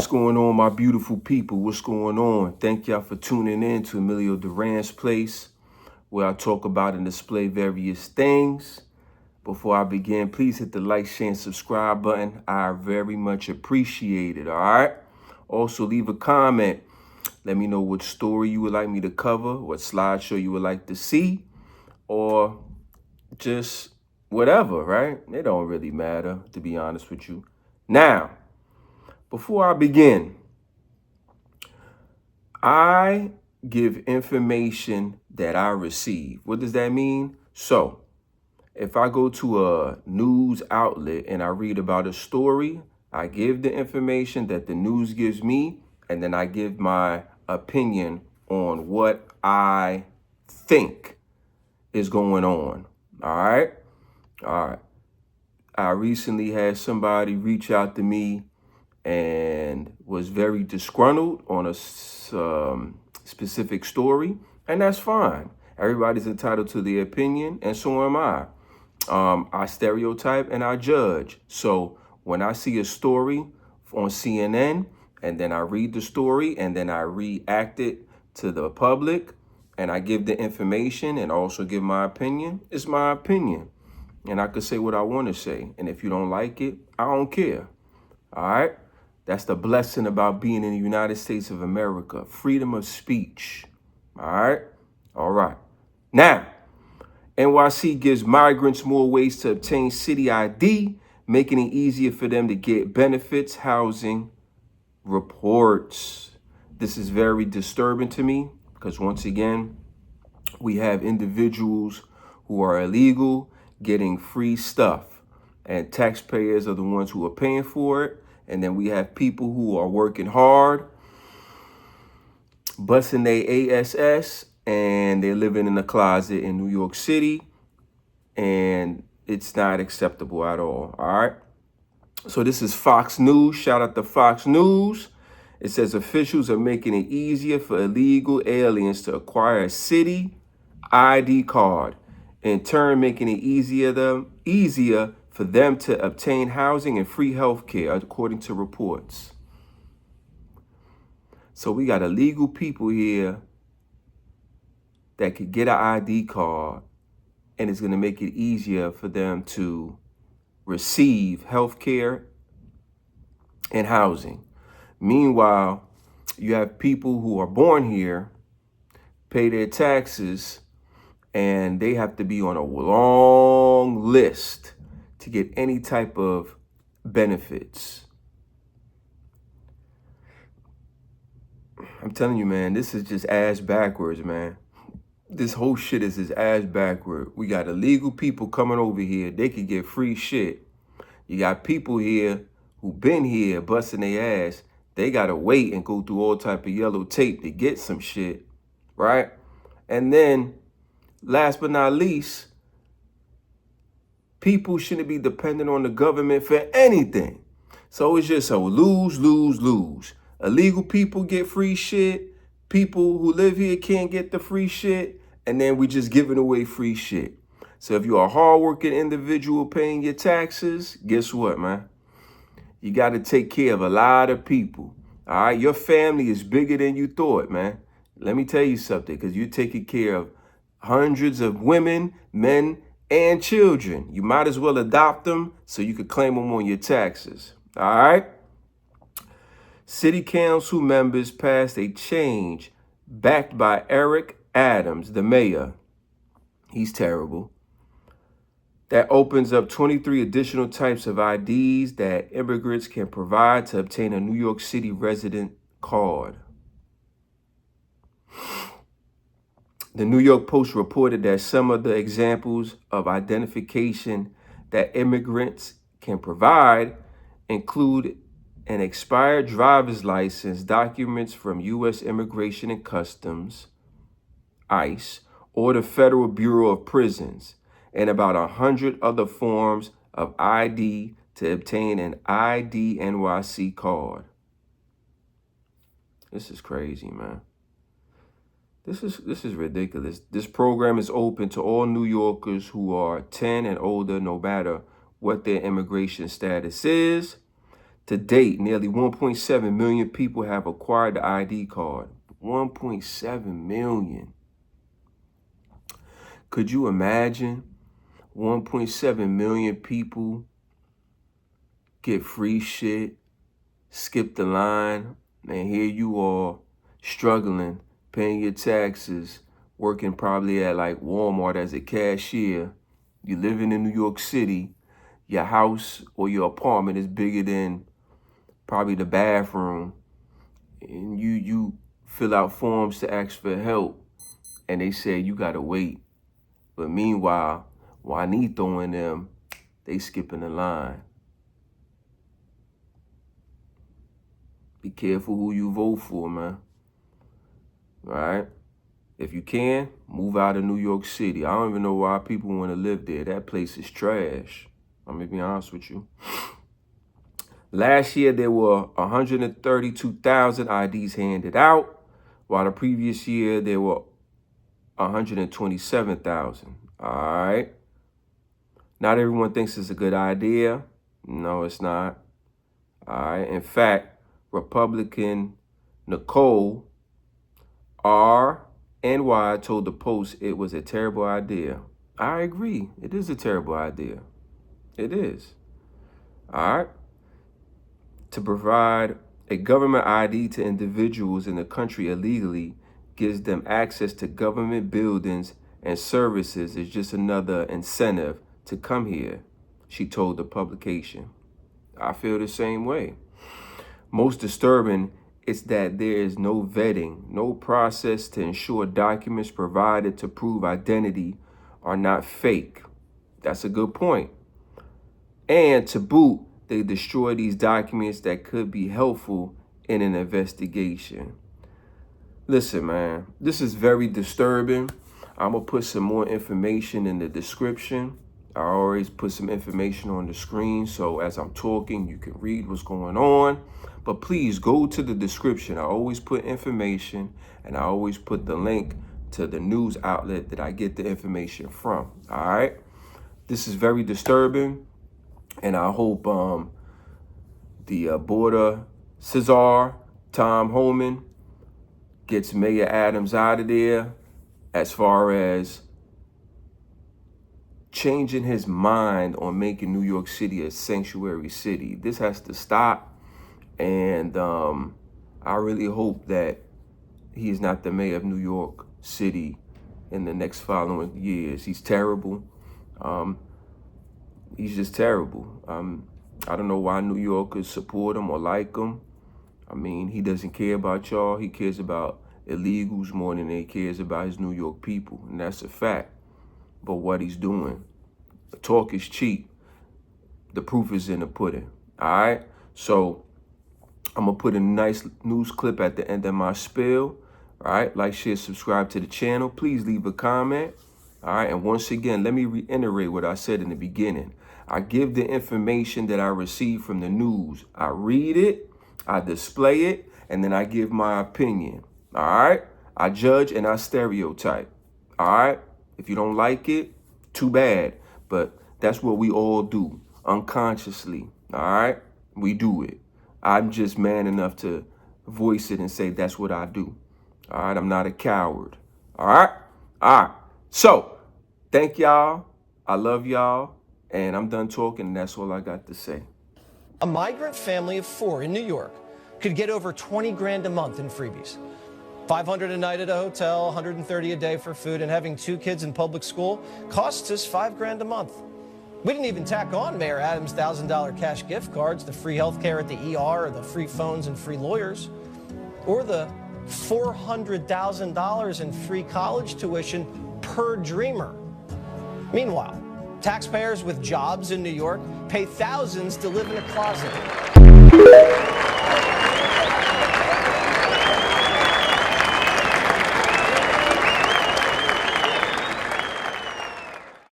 What's going on, my beautiful people? What's going on? Thank y'all for tuning in to Emilio Duran's place, where I talk about and display various things. Before I begin, please hit the like, share, and subscribe button. I very much appreciate it, all right? Also, leave a comment. Let me know what story you would like me to cover, what slideshow you would like to see, or just whatever, right? It don't really matter, to be honest with you. Now, before I begin, I give information that I receive. What does that mean? So, if I go to a news outlet and I read about a story, I give the information that the news gives me, and then I give my opinion on what I think is going on. All right? All right. I recently had somebody reach out to me and was very disgruntled on a specific story, and that's fine. Everybody's entitled to their opinion, and so am I. I stereotype and I judge. So when I see a story on CNN and then I read the story and then I react it to the public and I give the information and also give my opinion, it's my opinion. And I could say what I want to say. And if you don't like it, I don't care. All right? That's the blessing about being in the United States of America. Freedom of speech. All right? All right. Now, NYC gives migrants more ways to obtain city ID, making it easier for them to get benefits, housing, reports. This is very disturbing to me because once again, we have individuals who are illegal getting free stuff, and taxpayers are the ones who are paying for it. And then we have people who are working hard, busting their ASS, and they're living in a closet in New York City, and it's not acceptable at all right? So this is Fox News. Shout out to Fox News. It says officials are making it easier for illegal aliens to acquire a city ID card, in turn making it easier for them to obtain housing and free health care, according to reports. So we got illegal people here that could get an ID card, and it's going to make it easier for them to receive health care and housing. Meanwhile, you have people who are born here, pay their taxes, and they have to be on a long list to get any type of benefits. I'm telling you, man, this is just ass backwards, man. This whole shit is just ass backward. We got illegal people coming over here. They could get free shit. You got people here who been here busting their ass. They got to wait and go through all type of yellow tape to get some shit, right? And then, last but not least, people shouldn't be dependent on the government for anything. So it's just a lose, lose, lose. Illegal people get free shit. People who live here can't get the free shit. And then we just giving away free shit. So if you're a hardworking individual paying your taxes, guess what, man? You got to take care of a lot of people. All right? Your family is bigger than you thought, man. Let me tell you something, because you're taking care of hundreds of women, men, and children. You might as well adopt them so you could claim them on your taxes. All right? City council members passed a change backed by Eric Adams, the mayor. He's terrible. That opens up 23 additional types of IDs that immigrants can provide to obtain a New York City resident card. The New York Post reported that some of the examples of identification that immigrants can provide include an expired driver's license, documents from U.S. Immigration and Customs, ICE, or the Federal Bureau of Prisons, and about 100 other forms of ID to obtain an ID NYC card. This is crazy, man. This is ridiculous. This program is open to all New Yorkers who are 10 and older, no matter what their immigration status is. To date, nearly 1.7 million people have acquired the ID card. 1.7 million. Could you imagine 1.7 million people get free shit, skip the line, and here you are struggling, paying your taxes, working probably at like Walmart as a cashier. You're living in New York City. Your house or your apartment is bigger than probably the bathroom. And you fill out forms to ask for help, and they say you gotta wait. But meanwhile, Juanito and them, they skipping the line. Be careful who you vote for, man. All right? If you can, move out of New York City. I don't even know why people want to live there. That place is trash. I'm going to be honest with you. Last year, there were 132,000 IDs handed out, while the previous year, there were 127,000. All right? Not everyone thinks it's a good idea. No, it's not. All right? In fact, Republican Nicole R-N-Y told the Post it was a terrible idea. I agree. It is a terrible idea. It is. All right? To provide a government ID to individuals in the country illegally gives them access to government buildings and services is just another incentive to come here, she told the publication. I feel the same way. Most disturbing is that there is no vetting, no process to ensure documents provided to prove identity are not fake. That's a good point. And to boot, they destroy these documents that could be helpful in an investigation. Listen, man, this is very disturbing. I'm going to put some more information in the description. I always put some information on the screen, so as I'm talking, you can read what's going on. But please go to the description. I always put information, and I always put the link to the news outlet that I get the information from. All right? This is very disturbing, and I hope the border Cesar, Tom Homan, gets Mayor Adams out of there as far as changing his mind on making New York City a sanctuary city. This has to stop. And I really hope that he is not the mayor of New York City in the next following years. He's terrible. He's just terrible. I don't know why New Yorkers support him or like him. I mean, he doesn't care about y'all. He cares about illegals more than he cares about his New York people. And that's a fact. But what he's doing, the talk is cheap. The proof is in the pudding. All right? So I'm going to put a nice news clip at the end of my spiel. All right? Like, share, subscribe to the channel. Please leave a comment. All right? And once again, let me reiterate what I said in the beginning. I give the information that I receive from the news. I read it, I display it, and then I give my opinion. All right? I judge and I stereotype. All right? If you don't like it, too bad. But that's what we all do unconsciously. All right? We do it. I'm just man enough to voice it and say that's what I do. All right? I'm not a coward. All right? All right. So, thank y'all. I love y'all. And I'm done talking. And that's all I got to say. A migrant family of 4 in New York could get over 20 grand a month in freebies. 500 a night at a hotel, 130 a day for food, and having 2 kids in public school costs us 5 grand a month. We didn't even tack on Mayor Adams' $1,000 cash gift cards, the free health care at the ER, or the free phones and free lawyers, or the $400,000 in free college tuition per dreamer. Meanwhile, taxpayers with jobs in New York pay thousands to live in a closet.